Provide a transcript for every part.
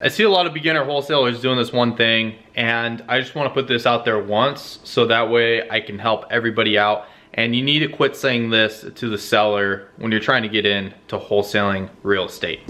I see a lot of beginner wholesalers doing this one thing, and I just want to put this out there once so that way I can help everybody out. And you need to quit saying this to the seller when you're trying to get into wholesaling real estate.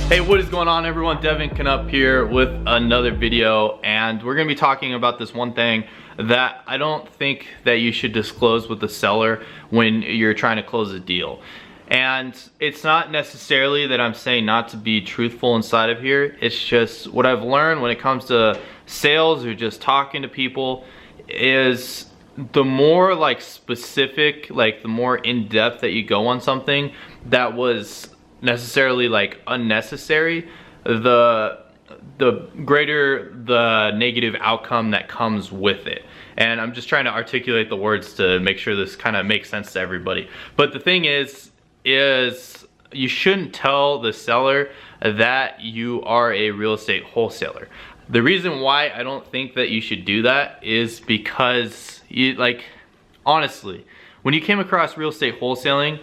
Hey, what is going on everyone? Devin Knupp here with another video, and we're gonna be talking about this one thing that I don't think that you should disclose with the seller when you're trying to close a deal. And it's not necessarily that I'm saying not to be truthful inside of here. It's just what I've learned when it comes to sales or just talking to people is the more like specific, like the more in-depth that you go on something that was necessarily like unnecessary, the greater the negative outcome that comes with it. And I'm just trying to articulate the words to make sure this kind of makes sense to everybody. But the thing is you shouldn't tell the seller that you are a real estate wholesaler. The reason why I don't think that you should do that is because honestly, when you came across real estate wholesaling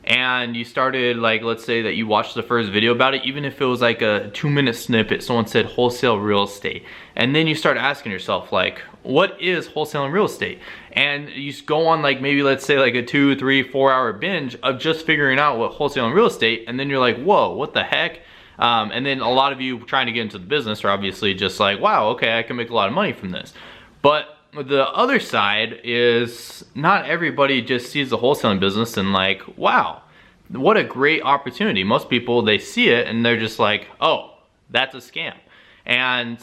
and you started, like, let's say that you watched the first video about it, even if it was like a 2-minute snippet, someone said wholesale real estate, and then you start asking yourself, like, what is wholesaling real estate? And you go on, like, maybe let's say like a 2, 3, 4 hour binge of just figuring out what wholesaling real estate, and then you're like, whoa, what the heck? And then a lot of you trying to get into the business are obviously just like, wow, okay, I can make a lot of money from this. But the other side is not everybody just sees the wholesaling business and like, wow, what a great opportunity. Most people, they see it and they're just like, oh, that's a scam. And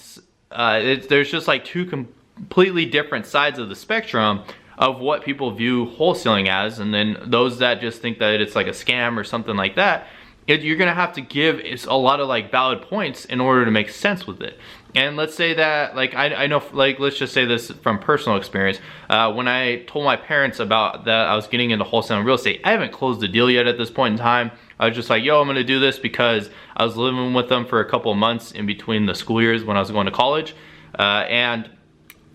there's just like two completely different sides of the spectrum of what people view wholesaling as. And then those that just think that it's like a scam or something like that, you're gonna have to give a lot of like valid points in order to make sense with it. And let's say that, like, I know, like, let's just say this from personal experience. When I told my parents about that I was getting into wholesaling real estate, I haven't closed the deal yet at this point in time. I was just like, yo, I'm gonna do this because I was living with them for a couple of months in between the school years when I was going to college. And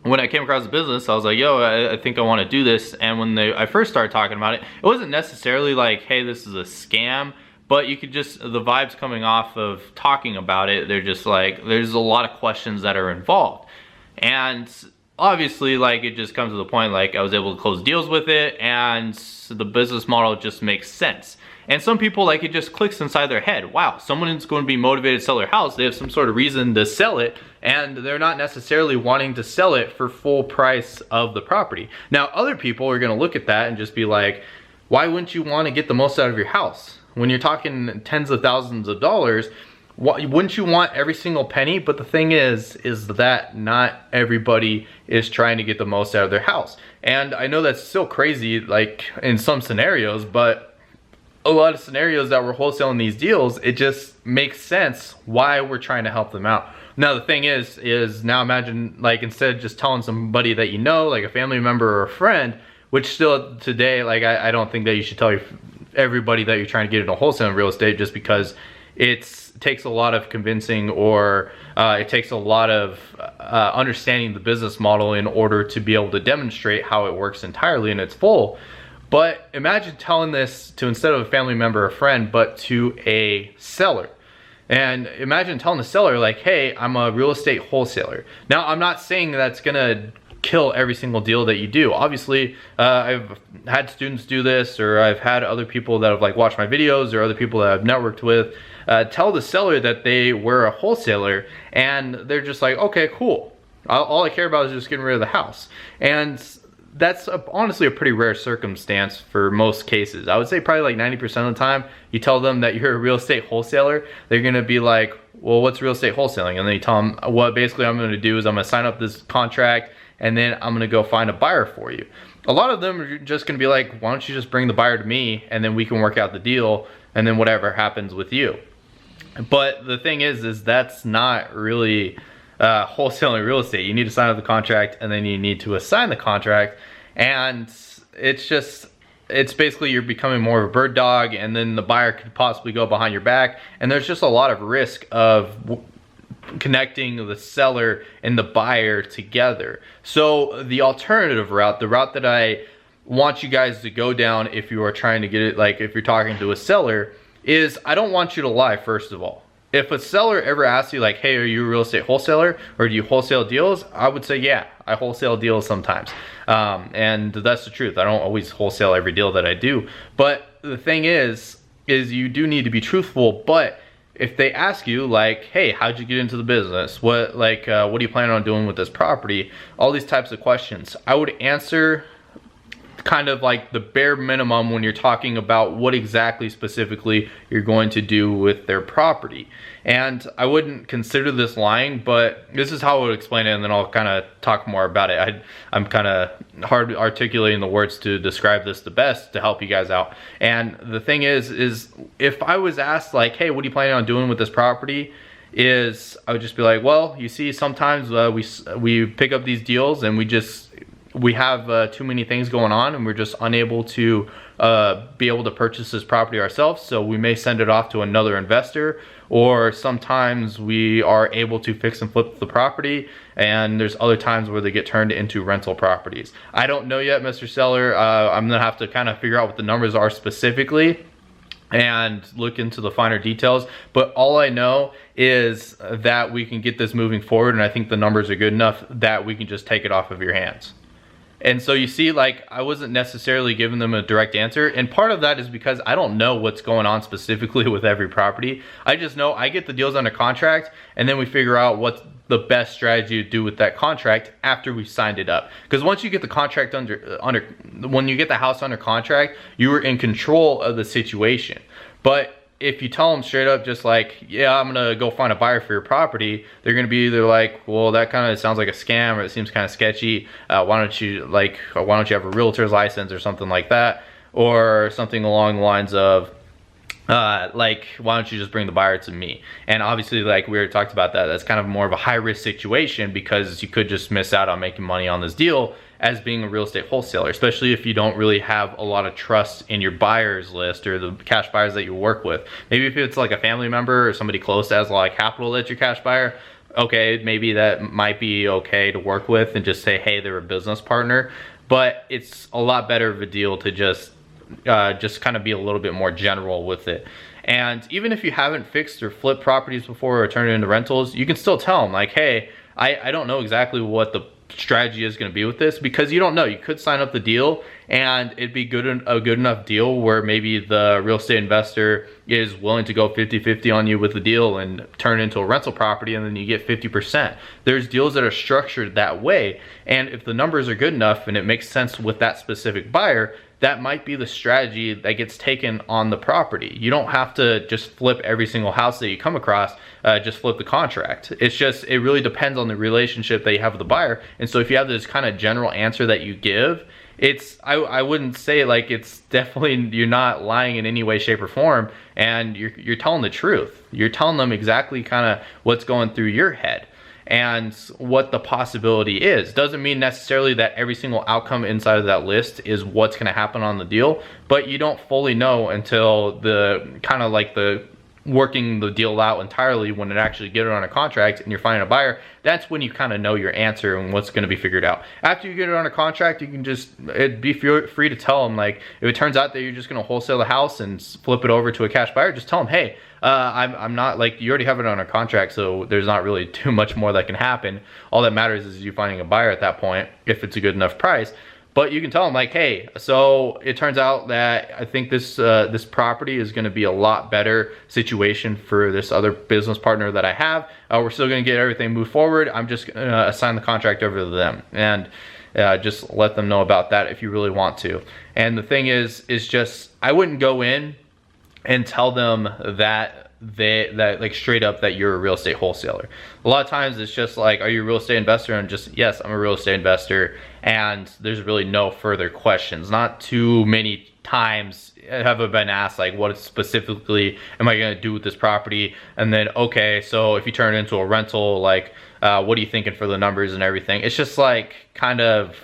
when I came across the business, I was like, yo, I think I wanna do this. And when I first started talking about it, it wasn't necessarily like, hey, this is a scam. But you could just, the vibes coming off of talking about it, they're just like, there's a lot of questions that are involved. And obviously, like, it just comes to the point, like, I was able to close deals with it and the business model just makes sense. And some people, like, it just clicks inside their head. Wow, someone is going to be motivated to sell their house. They have some sort of reason to sell it, and they're not necessarily wanting to sell it for full price of the property. Now, other people are gonna look at that and just be like, why wouldn't you wanna get the most out of your house? When you're talking tens of thousands of dollars, wouldn't you want every single penny? But the thing is that not everybody is trying to get the most out of their house. And I know that's still crazy, like in some scenarios, but a lot of scenarios that we're wholesaling these deals, it just makes sense why we're trying to help them out. Now the thing is now imagine, like, instead of just telling somebody that you know, like a family member or a friend, which still today, like, I don't think that you should tell everybody that you're trying to get into wholesaling real estate, just because it takes a lot of convincing, or it takes a lot of understanding the business model in order to be able to demonstrate how it works entirely in its full. But imagine telling this to, instead of a family member or friend, but to a seller. And imagine telling the seller, like, hey, I'm a real estate wholesaler. Now, I'm not saying that's gonna kill every single deal that you do. Obviously, I've had students do this, or I've had other people that have like watched my videos, or other people that I've networked with, tell the seller that they were a wholesaler, and they're just like, okay, cool. All I care about is just getting rid of the house. And that's honestly a pretty rare circumstance for most cases. I would say probably like 90% of the time, you tell them that you're a real estate wholesaler, they're gonna be like, well, what's real estate wholesaling? And then you tell them, what basically I'm gonna do is I'm gonna sign up this contract, and then I'm gonna go find a buyer for you. A lot of them are just gonna be like, why don't you just bring the buyer to me, and then we can work out the deal, and then whatever happens with you. But the thing is that's not really wholesaling real estate. You need to sign up the contract, and then you need to assign the contract, and it's basically you're becoming more of a bird dog, and then the buyer could possibly go behind your back, and there's just a lot of risk of connecting the seller and the buyer together. So the alternative route, the route that I want you guys to go down if you are trying to get it, like if you're talking to a seller, is I don't want you to lie, first of all. If a seller ever asks you like, hey, are you a real estate wholesaler or do you wholesale deals? I would say, yeah, I wholesale deals sometimes. And that's the truth. I don't always wholesale every deal that I do. But the thing is you do need to be truthful. But if they ask you like, hey, how'd you get into the business? What are you planning on doing with this property? All these types of questions, I would answer kind of like the bare minimum when you're talking about what exactly specifically you're going to do with their property. And I wouldn't consider this lying, but this is how I would explain it, and then I'll kind of talk more about it. I'm kind of hard articulating the words to describe this the best to help you guys out. And the thing is if I was asked like, hey, what are you planning on doing with this property? I would just be like, well, you see, sometimes we pick up these deals and we have too many things going on and we're just unable to be able to purchase this property ourselves, so we may send it off to another investor, or sometimes we are able to fix and flip the property, and there's other times where they get turned into rental properties. I don't know yet, Mr. Seller. I'm gonna have to kind of figure out what the numbers are specifically and look into the finer details, but all I know is that we can get this moving forward, and I think the numbers are good enough that we can just take it off of your hands. And so you see, like, I wasn't necessarily giving them a direct answer, and part of that is because I don't know what's going on specifically with every property. I just know I get the deals under contract, and then we figure out what's the best strategy to do with that contract after we signed it up. Because once you get the contract when you get the house under contract, you are in control of the situation. But if you tell them straight up, just like, yeah, I'm gonna go find a buyer for your property, they're gonna be either like, well, that kind of sounds like a scam, or it seems kind of sketchy. Why don't you have a realtor's license or something like that, or something along the lines of like, why don't you just bring the buyer to me? And obviously, like we already talked about that, that's kind of more of a high risk situation, because you could just miss out on making money on this deal as being a real estate wholesaler, especially if you don't really have a lot of trust in your buyers list or the cash buyers that you work with. Maybe if it's like a family member or somebody close that has a lot of capital that's your cash buyer, okay, maybe that might be okay to work with and just say, hey, they're a business partner. But it's a lot better of a deal to just kind of be a little bit more general with it. And even if you haven't fixed or flipped properties before or turned it into rentals, you can still tell them like, hey, I don't know exactly what the strategy is going to be with this, because you don't know. You could sign up the deal and it'd be a good enough deal where maybe the real estate investor is willing to go 50-50 on you with the deal and turn it into a rental property, and then you get 50%. There's deals that are structured that way, and if the numbers are good enough and it makes sense with that specific buyer, that might be the strategy that gets taken on the property. You don't have to just flip every single house that you come across, just flip the contract. It really depends on the relationship that you have with the buyer. And so if you have this kind of general answer that you give, I wouldn't say like, it's definitely, you're not lying in any way, shape or form, and you're telling the truth. You're telling them exactly kind of what's going through your head and what the possibility is. Doesn't mean necessarily that every single outcome inside of that list is what's gonna happen on the deal, but you don't fully know until the kind of like the working the deal out entirely. When it actually get it on a contract and you're finding a buyer, that's when you kind of know your answer and what's going to be figured out. After you get it on a contract, you can just be free to tell them, like, if it turns out that you're just going to wholesale the house and flip it over to a cash buyer, just tell them, hey, I'm not, like, you already have it on a contract, so there's not really too much more that can happen. All that matters is you finding a buyer at that point, if it's a good enough price. But you can tell them like, hey, so it turns out that I think this property is going to be a lot better situation for this other business partner that I have. We're still going to get everything moved forward. I'm just going to assign the contract over to them, and just let them know about that if you really want to. And the thing is just, I wouldn't go in and tell them that like straight up that you're a real estate wholesaler. A lot of times it's just like, are you a real estate investor? And just, yes, I'm a real estate investor, and there's really no further questions. Not too many times have I been asked like, what specifically am I going to do with this property? And then, okay, so if you turn it into a rental, like, what are you thinking for the numbers and everything? It's just like kind of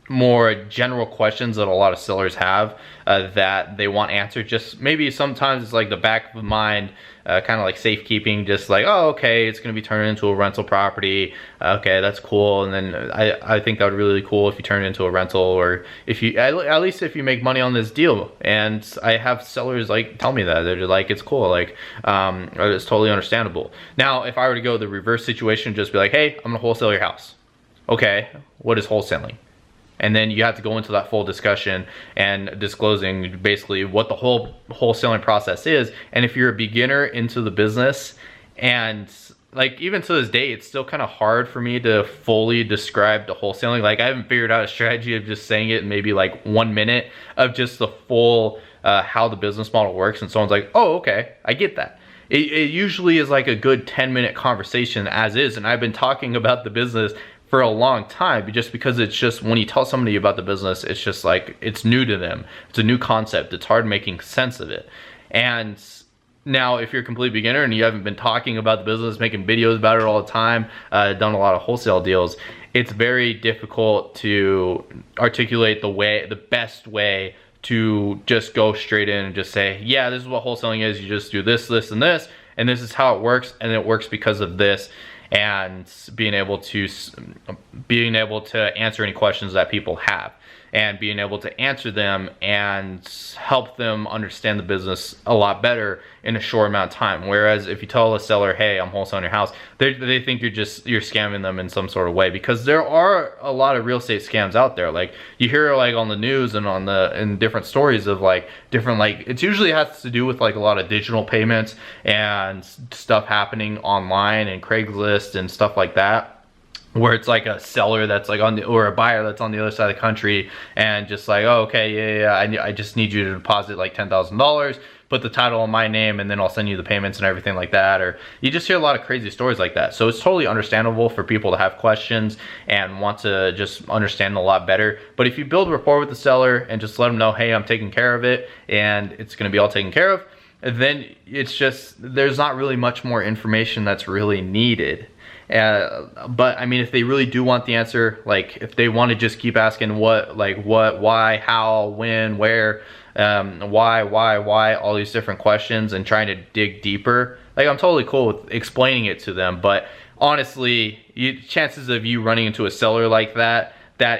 more general questions that a lot of sellers have that they want answered. Just maybe sometimes it's like the back of the mind, kind of like safekeeping, just like, oh, okay, it's going to be turned into a rental property. Okay, that's cool. And then I think that would be really cool if you turn it into a rental, or if you, at least if you make money on this deal. And I have sellers like tell me that, they're like, it's cool, like, it's totally understandable. Now, if I were to go the reverse situation, just be like, hey, I'm gonna wholesale your house. Okay, what is wholesaling? And then you have to go into that full discussion and disclosing basically what the whole wholesaling process is. And if you're a beginner into the business, and like even to this day, it's still kind of hard for me to fully describe the wholesaling. Like I haven't figured out a strategy of just saying it in maybe like 1 minute of just the full how the business model works. And someone's like, oh, okay, I get that. It usually is like a good 10-minute conversation as is. And I've been talking about the business for a long time, just because it's just, when you tell somebody about the business, it's just like, it's new to them. It's a new concept. It's hard making sense of it. And now if you're a complete beginner and you haven't been talking about the business, making videos about it all the time, done a lot of wholesale deals, it's very difficult to articulate the best way to just go straight in and just say, yeah, this is what wholesaling is. You just do this, this, and this, and this is how it works, and it works because of this. And being able to answer any questions that people have, and being able to answer them and help them understand the business a lot better in a short amount of time. Whereas if you tell a seller, hey, I'm wholesaling your house, they think you're scamming them in some sort of way, because there are a lot of real estate scams out there. Like you hear like on the news and in different stories of like different, like it usually has to do with like a lot of digital payments and stuff happening online and Craigslist and stuff like that, where it's like a seller that's like or a buyer that's on the other side of the country, and just like, oh, okay, yeah, I just need you to deposit like $10,000, put the title on my name, and then I'll send you the payments and everything like that. Or you just hear a lot of crazy stories like that. So it's totally understandable for people to have questions and want to just understand a lot better. But if you build rapport with the seller and just let them know, hey, I'm taking care of it and it's going to be all taken care of, then it's just, there's not really much more information that's really needed. But I mean, if they really do want the answer, like if they want to just keep asking what, why, how, when, where, why, all these different questions, and trying to dig deeper, like I'm totally cool with explaining it to them. But honestly, chances of you running into a seller like that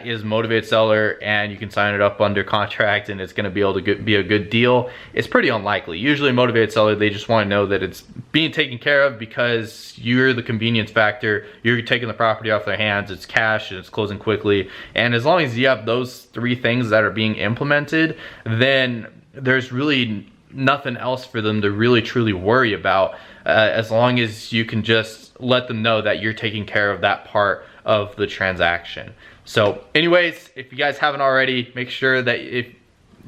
is a motivated seller, and you can sign it up under contract and it's going to be able to be a good deal, it's pretty unlikely. Usually a motivated seller, they just want to know that it's being taken care of because you're the convenience factor. You're taking the property off their hands, it's cash, and it's closing quickly. And as long as you have those 3 things that are being implemented, then there's really nothing else for them to really truly worry about, as long as you can just let them know that you're taking care of that part of the transaction. So anyways, if you guys haven't already, make sure that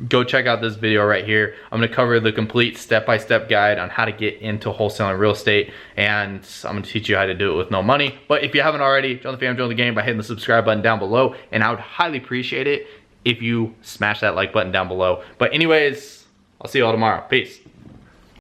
go check out this video right here. I'm going to cover the complete step-by-step guide on how to get into wholesaling real estate, and I'm going to teach you how to do it with no money. But if you haven't already, join the fam, join the game by hitting the subscribe button down below, and I would highly appreciate it if you smash that like button down below. But anyways, I'll see you all tomorrow. Peace.